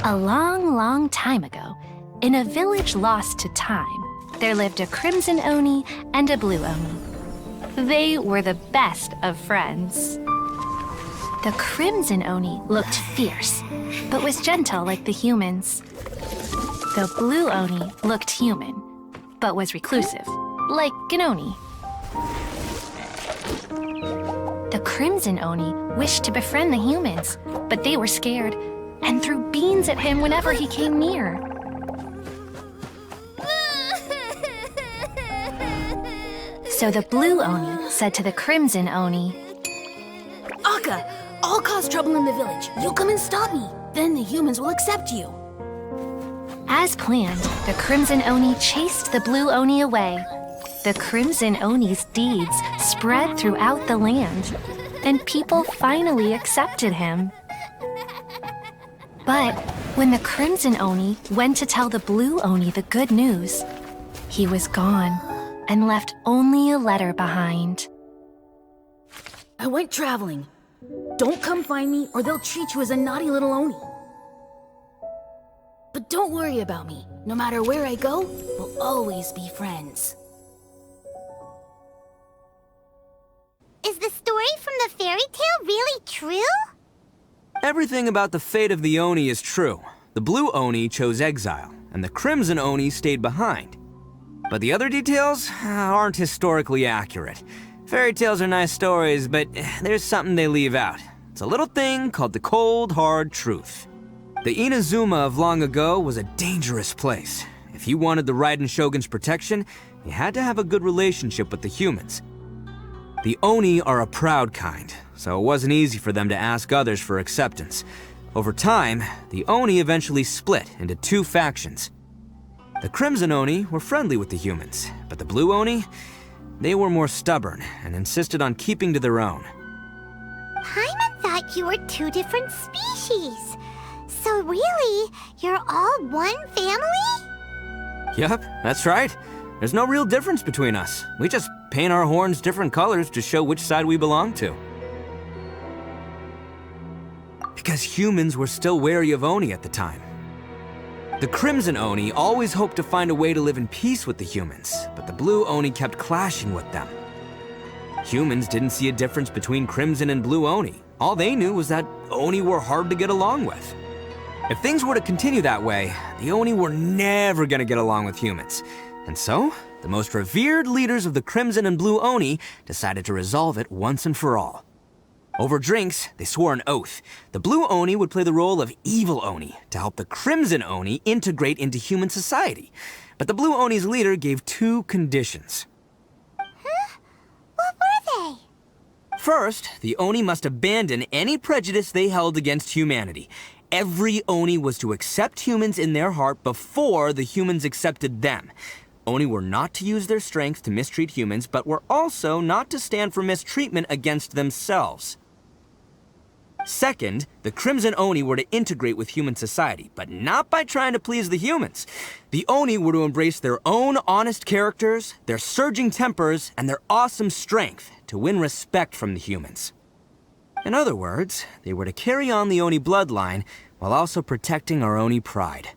A long, long time ago, in a village lost to time, there lived a crimson oni and a blue oni. They were the best of friends. The crimson oni looked fierce, but was gentle like the humans. The blue oni looked human, but was reclusive, like an oni. The crimson oni wished to befriend the humans, but they were scared and threw beans at him whenever he came near. So the blue oni said to the crimson oni, Akka, I'll cause trouble in the village. You come and stop me. Then the humans will accept you. As planned, the crimson oni chased the blue oni away. The crimson oni's deeds spread throughout the land, and people finally accepted him. But when the crimson oni went to tell the blue oni the good news, he was gone and left only a letter behind. I went traveling. Don't come find me or they'll treat you as a naughty little oni. But don't worry about me. No matter where I go, we'll always be friends. Is the story from the fairy tale really true? Everything about the fate of the Oni is true. The blue Oni chose exile, and the crimson Oni stayed behind. But the other details aren't historically accurate. Fairy tales are nice stories, but there's something they leave out. It's a little thing called the cold, hard truth. The Inazuma of long ago was a dangerous place. If you wanted the Raiden Shogun's protection, you had to have a good relationship with the humans. The Oni are a proud kind, so it wasn't easy for them to ask others for acceptance. Over time, the Oni eventually split into two factions. The Crimson Oni were friendly with the humans, but the Blue Oni, they were more stubborn and insisted on keeping to their own. Paimon thought you were two different species. So really, you're all one family? Yup, that's right. There's no real difference between us. We just paint our horns different colors to show which side we belong to. Because humans were still wary of Oni at the time. The Crimson Oni always hoped to find a way to live in peace with the humans, but the Blue Oni kept clashing with them. Humans didn't see a difference between Crimson and Blue Oni. All they knew was that Oni were hard to get along with. If things were to continue that way, the Oni were never gonna get along with humans. And so, the most revered leaders of the Crimson and Blue Oni decided to resolve it once and for all. Over drinks, they swore an oath. The Blue Oni would play the role of evil Oni to help the Crimson Oni integrate into human society. But the Blue Oni's leader gave two conditions. Huh? What were they? First, the Oni must abandon any prejudice they held against humanity. Every Oni was to accept humans in their heart before the humans accepted them. Oni were not to use their strength to mistreat humans, but were also not to stand for mistreatment against themselves. Second, the Crimson Oni were to integrate with human society, but not by trying to please the humans. The Oni were to embrace their own honest characters, their surging tempers, and their awesome strength to win respect from the humans. In other words, they were to carry on the Oni bloodline while also protecting our Oni pride.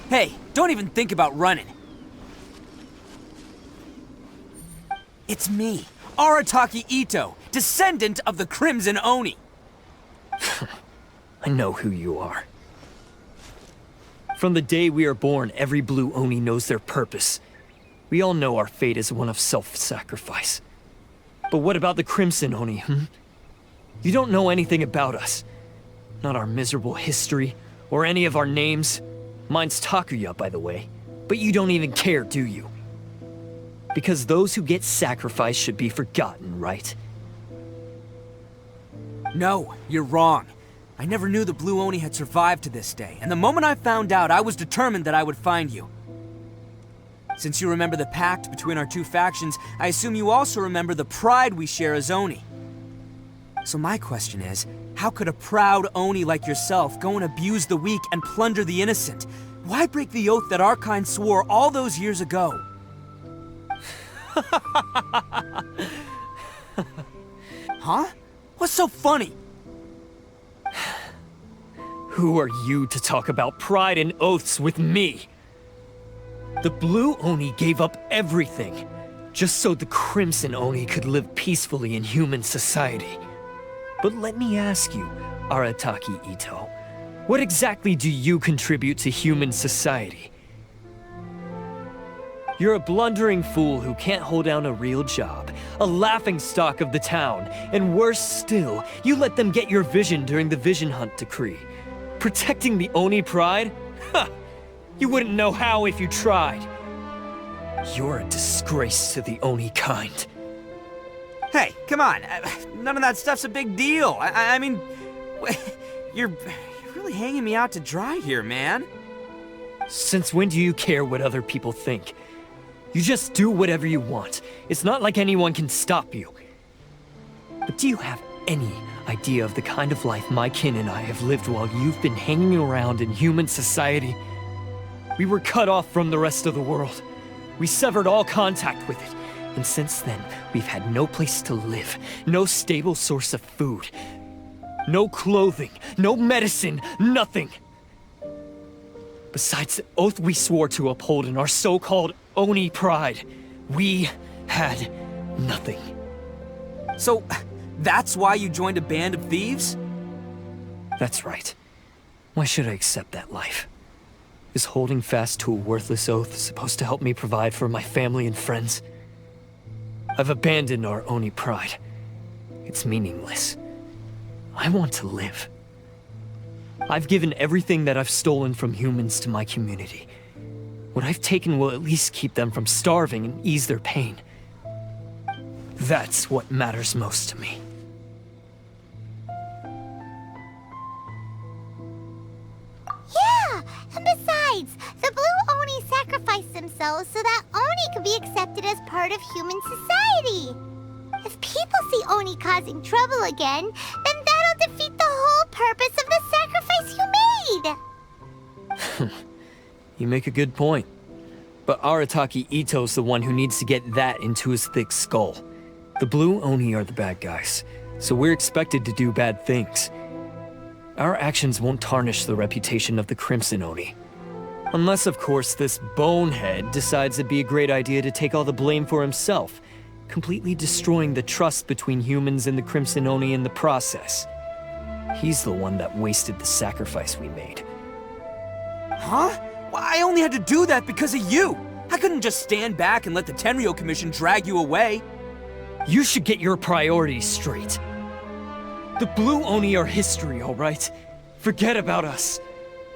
Hey, don't even think about running. It's me, Arataki Itto, descendant of the Crimson Oni. I know who you are. From the day we are born, every Blue Oni knows their purpose. We all know our fate is one of self-sacrifice. But what about the Crimson Oni, You don't know anything about us. Not our miserable history, or any of our names. Mine's Takuya, by the way. But you don't even care, do you? Because those who get sacrificed should be forgotten, right? No, you're wrong. I never knew the Blue Oni had survived to this day, and the moment I found out, I was determined that I would find you. Since you remember the pact between our two factions, I assume you also remember the pride we share as Oni. So my question is, how could a proud Oni like yourself go and abuse the weak and plunder the innocent? Why break the oath that our kind swore all those years ago? Huh? What's so funny? Who are you to talk about pride and oaths with me? The Blue Oni gave up everything, just so the Crimson Oni could live peacefully in human society. But let me ask you, Arataki Itto, what exactly do you contribute to human society? You're a blundering fool who can't hold down a real job, a laughingstock of the town, and worse still, you let them get your vision during the Vision Hunt decree. Protecting the Oni pride? Ha! You wouldn't know how if you tried. You're a disgrace to the Oni kind. Hey, come on. None of that stuff's a big deal. I mean, you're really hanging me out to dry here, man. Since when do you care what other people think? You just do whatever you want. It's not like anyone can stop you. But do you have any idea of the kind of life my kin and I have lived while you've been hanging around in human society? We were cut off from the rest of the world. We severed all contact with it. And since then, we've had no place to live, no stable source of food, no clothing, no medicine, nothing. Besides the oath we swore to uphold in our so-called Oni pride, we had nothing. So, that's why you joined a band of thieves? That's right. Why should I accept that life? Is holding fast to a worthless oath supposed to help me provide for my family and friends? I've abandoned our Oni pride. It's meaningless. I want to live. I've given everything that I've stolen from humans to my community. What I've taken will at least keep them from starving and ease their pain. That's what matters most to me. Yeah, and besides, the Blue Oni sacrificed themselves so that Oni could be accepted as part of human society. If people see Oni causing trouble again, then that'll defeat the whole purpose of the sacrifice you made. You make a good point. But Arataki Itto's the one who needs to get that into his thick skull. The Blue Oni are the bad guys, so we're expected to do bad things. Our actions won't tarnish the reputation of the Crimson Oni. Unless, of course, this bonehead decides it'd be a great idea to take all the blame for himself, completely destroying the trust between humans and the Crimson Oni in the process. He's the one that wasted the sacrifice we made. Huh? Well, I only had to do that because of you. I couldn't just stand back and let the Tenryo Commission drag you away. You should get your priorities straight. The Blue Oni are history, all right? Forget about us.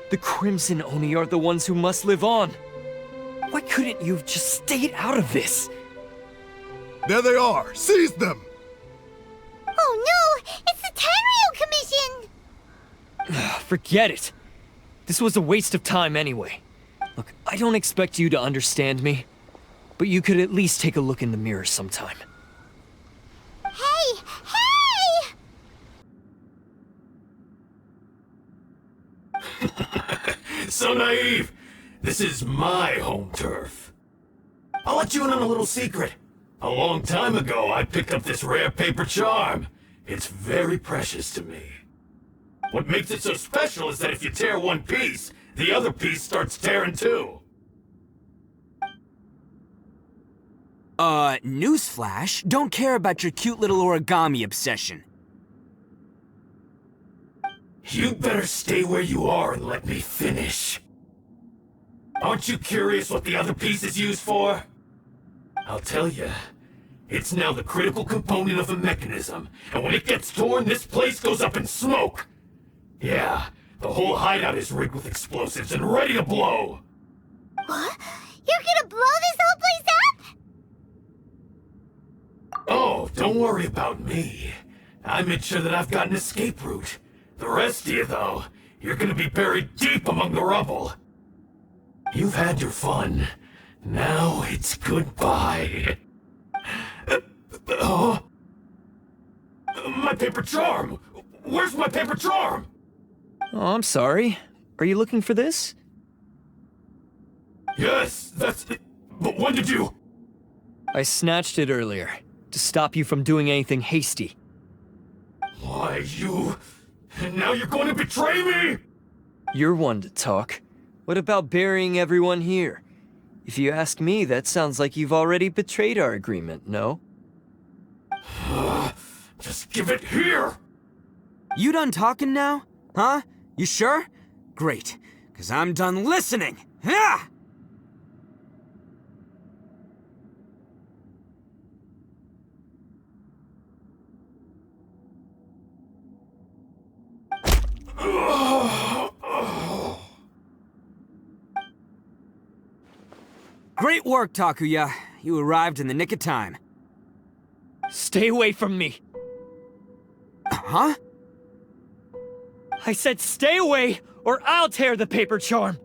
The Crimson Oni are the ones who must live on. Why couldn't you have just stayed out of this? There they are! Seize them! Oh no! It's the Tenryo Commission! Forget it. This was a waste of time anyway. Look, I don't expect you to understand me, but you could at least take a look in the mirror sometime. Hey! Hey! So naive! This is my home turf. I'll let you in on a little secret. A long time ago, I picked up this rare paper charm. It's very precious to me. What makes it so special is that if you tear one piece, the other piece starts tearing too. Newsflash, don't care about your cute little origami obsession. You'd better stay where you are and let me finish. Aren't you curious what the other piece is used for? I'll tell you. It's now the critical component of a mechanism, and when it gets torn, this place goes up in smoke. Yeah, the whole hideout is rigged with explosives and ready to blow. What? You're gonna blow this whole place up? Oh, don't worry about me. I made sure that I've got an escape route. The rest of you, though, you're gonna be buried deep among the rubble. You've had your fun. Now it's goodbye. My paper charm! Where's my paper charm? Oh, I'm sorry. Are you looking for this? Yes, that's it. But when did you... I snatched it earlier, to stop you from doing anything hasty. Why, you... And now you're going to betray me? You're one to talk. What about burying everyone here? If you ask me, that sounds like you've already betrayed our agreement, no? Just give it here! You done talking now? Huh? You sure? Great, because I'm done listening! Ha! Great work, Takuya. You arrived in the nick of time. Stay away from me! Huh? I said stay away, or I'll tear the paper charm!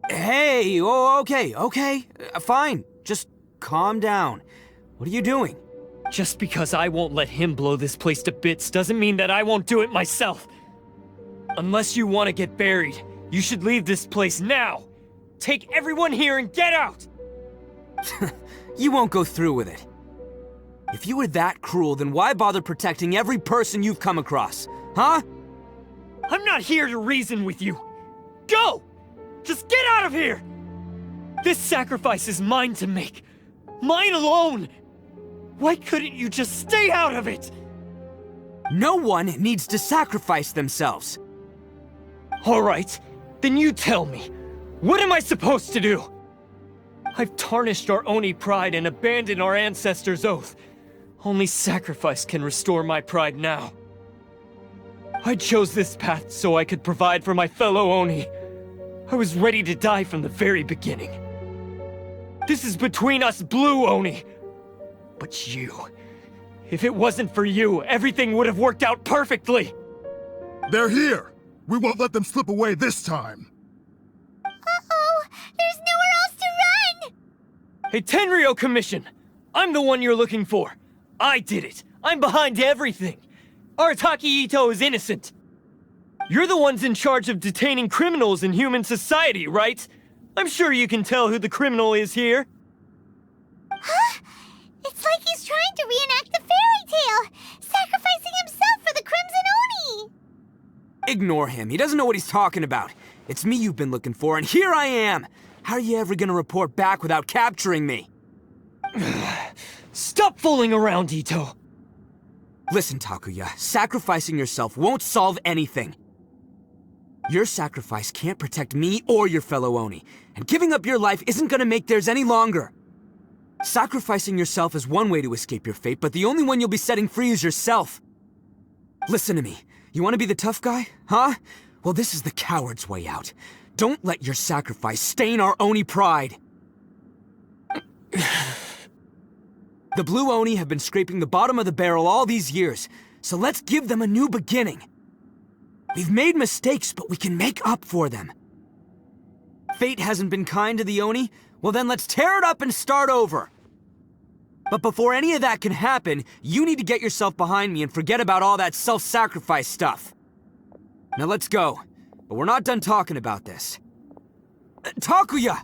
Hey, oh, okay. Fine. Just calm down. What are you doing? Just because I won't let him blow this place to bits doesn't mean that I won't do it myself! Unless you want to get buried, you should leave this place now! Take everyone here and get out! You won't go through with it. If you were that cruel, then why bother protecting every person you've come across? Huh? I'm not here to reason with you! Go! Just get out of here! This sacrifice is mine to make. Mine alone! Why couldn't you just stay out of it? No one needs to sacrifice themselves. Alright, then you tell me. What am I supposed to do? I've tarnished our Oni pride and abandoned our ancestors' oath. Only sacrifice can restore my pride now. I chose this path so I could provide for my fellow Oni. I was ready to die from the very beginning. This is between us Blue Oni. But you... if it wasn't for you, everything would have worked out perfectly! They're here! We won't let them slip away this time! Uh-oh! There's nowhere else to run! Hey, Tenryo Commission! I'm the one you're looking for. I did it. I'm behind everything. Arataki Itto is innocent. You're the ones in charge of detaining criminals in human society, right? I'm sure you can tell who the criminal is here. Huh? It's like he's trying to reenact the fairy tale, sacrificing himself for the Crimson Oni! Ignore him. He doesn't know what he's talking about. It's me you've been looking for, and here I am! How are you ever gonna report back without capturing me? Stop fooling around, Itto! Listen, Takuya, sacrificing yourself won't solve anything. Your sacrifice can't protect me or your fellow Oni, and giving up your life isn't gonna make theirs any longer. Sacrificing yourself is one way to escape your fate, but the only one you'll be setting free is yourself. Listen to me. You want to be the tough guy, huh? Well, this is the coward's way out. Don't let your sacrifice stain our Oni pride. The Blue Oni have been scraping the bottom of the barrel all these years, so let's give them a new beginning. We've made mistakes, but we can make up for them. Fate hasn't been kind to the Oni? Well then let's tear it up and start over. But before any of that can happen, you need to get yourself behind me and forget about all that self-sacrifice stuff. Now let's go. But we're not done talking about this. Takuya!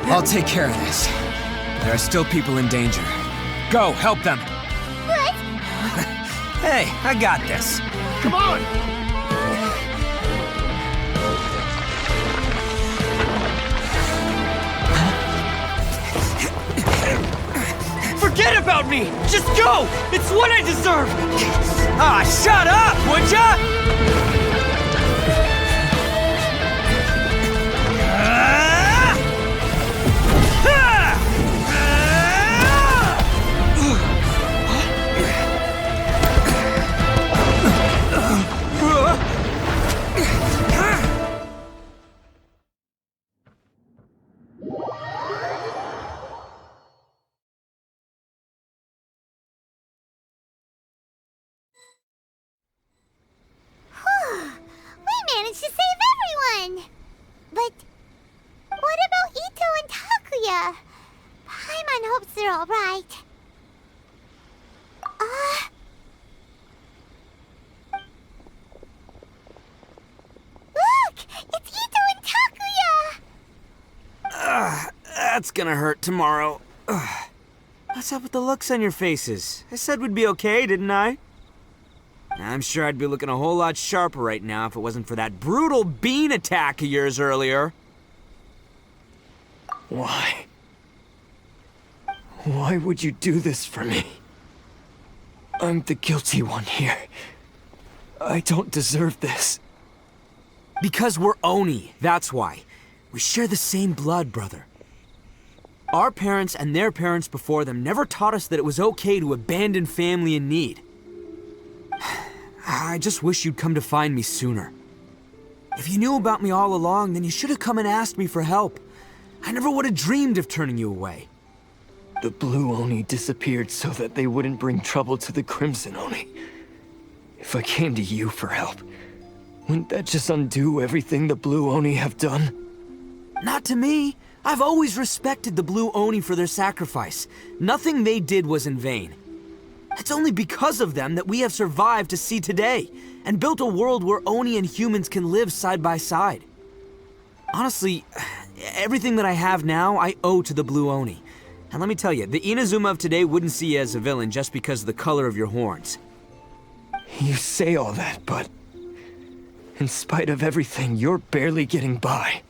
I'll take care of this. There are still people in danger. Go, help them! What? Hey, I got this. Come on! Forget about me! Just go! It's what I deserve! Ah, shut up, would ya? then. But what about Itto and Takuya? Paimon hopes they're alright. Look! It's Itto and Takuya! That's gonna hurt tomorrow. What's up with the looks on your faces? I said we'd be okay, didn't I? I'm sure I'd be looking a whole lot sharper right now if it wasn't for that brutal bean attack of yours earlier. Why? Why would you do this for me? I'm the guilty one here. I don't deserve this. Because we're Oni, that's why. We share the same blood, brother. Our parents and their parents before them never taught us that it was okay to abandon family in need. I just wish you'd come to find me sooner. If you knew about me all along, then you should have come and asked me for help. I never would have dreamed of turning you away. The Blue Oni disappeared so that they wouldn't bring trouble to the Crimson Oni. If I came to you for help, wouldn't that just undo everything the Blue Oni have done? Not to me. I've always respected the Blue Oni for their sacrifice. Nothing they did was in vain. It's only because of them that we have survived to see today, and built a world where Oni and humans can live side by side. Honestly, everything that I have now, I owe to the Blue Oni. And let me tell you, the Inazuma of today wouldn't see you as a villain just because of the color of your horns. You say all that, but in spite of everything, you're barely getting by.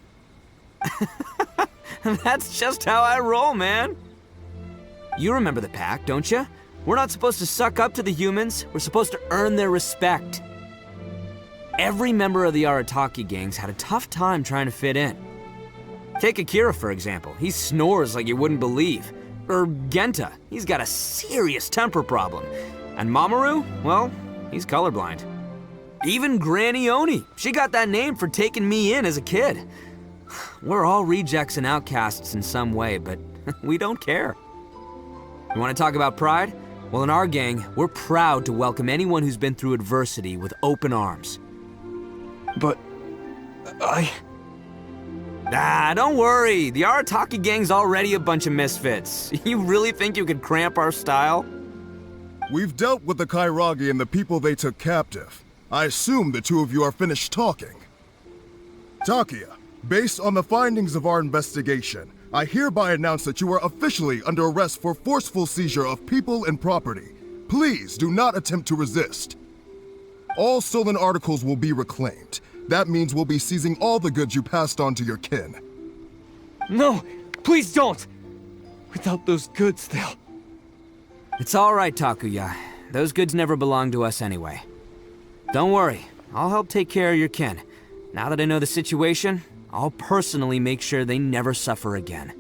That's just how I roll, man. You remember the pact, don't you? We're not supposed to suck up to the humans. We're supposed to earn their respect. Every member of the Arataki gangs had a tough time trying to fit in. Take Akira, for example. He snores like you wouldn't believe. Or Genta. He's got a serious temper problem. And Mamoru, well, he's colorblind. Even Granny Oni. She got that name for taking me in as a kid. We're all rejects and outcasts in some way, but we don't care. You want to talk about pride? Well, in our gang, we're proud to welcome anyone who's been through adversity with open arms. But Don't worry. The Arataki gang's already a bunch of misfits. You really think you could cramp our style? We've dealt with the Kairagi and the people they took captive. I assume the two of you are finished talking. Takuya, based on the findings of our investigation, I hereby announce that you are officially under arrest for forceful seizure of people and property. Please do not attempt to resist. All stolen articles will be reclaimed. That means we'll be seizing all the goods you passed on to your kin. no, please don't! Without those goods, they'll... It's all right, Takuya. Those goods never belonged to us anyway. Don't worry. I'll help take care of your kin. Now that I know the situation, I'll personally make sure they never suffer again.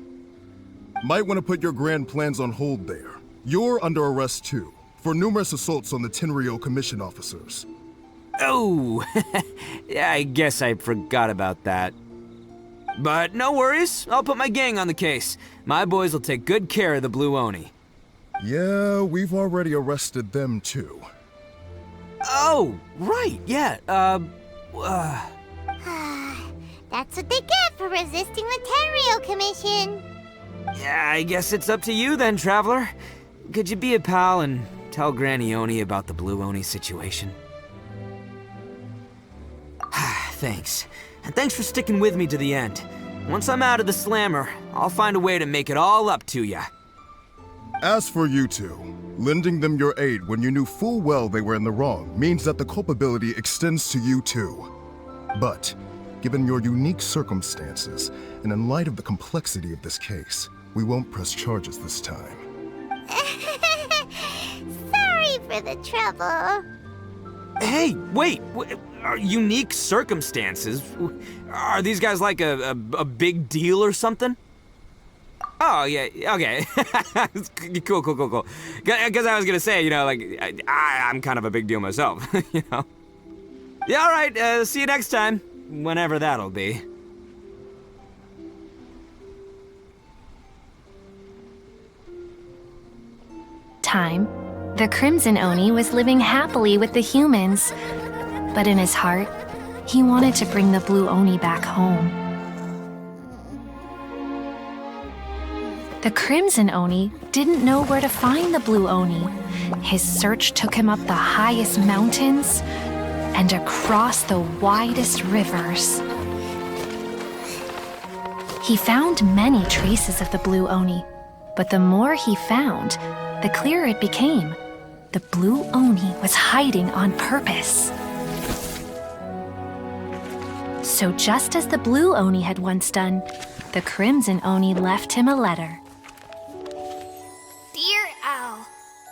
Might want to put your grand plans on hold there. You're under arrest too, for numerous assaults on the Tenryou Commission officers. Oh, yeah, I guess I forgot about that. But no worries, I'll put my gang on the case. My boys will take good care of the Blue Oni. Yeah, we've already arrested them too. Oh, right, yeah, That's what they get for resisting the Tenryou Commission. yeah, I guess it's up to you then, Traveler. Could you be a pal and tell Granny Oni about the Blue Oni situation? Thanks. And thanks for sticking with me to the end. Once I'm out of the slammer, I'll find a way to make it all up to ya. As for you two, lending them your aid when you knew full well they were in the wrong means that the culpability extends to you too. But, given your unique circumstances, and in light of the complexity of this case, we won't press charges this time. Sorry for the trouble. Hey, wait, unique circumstances? Are these guys like a big deal or something? Oh, yeah, okay. Cool. Because I was gonna say, you know, like, I'm kind of a big deal myself, you know? Yeah, all right, see you next time, whenever that'll be. Time. The Crimson Oni was living happily with the humans, but in his heart, He wanted to bring the Blue Oni back home. The Crimson Oni didn't know where to find the Blue Oni. His search took him up the highest mountains and across the widest rivers. He found many traces of the Blue Oni, but the more he found, the clearer it became. The Blue Oni was hiding on purpose. So just as the Blue Oni had once done, the Crimson Oni left him a letter. Dear Owl,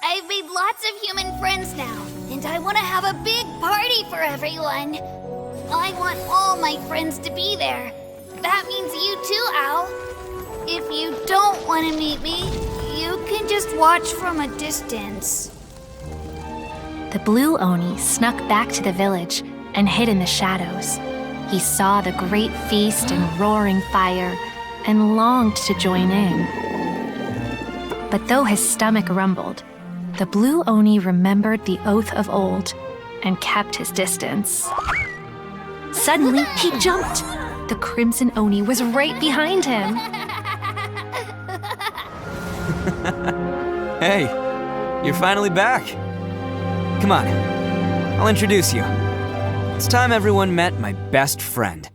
I've made lots of human friends now, and I want to have a big party for everyone. I want all my friends to be there. That means you too, Owl. If you don't want to meet me, you can just watch from a distance. The Blue Oni snuck back to the village and hid in the shadows. He saw the great feast and roaring fire and longed to join in. But though his stomach rumbled, the Blue Oni remembered the oath of old and kept his distance. Suddenly, he jumped. The Crimson Oni was right behind him. Hey, you're finally back. Come on, I'll introduce you. It's time everyone met my best friend.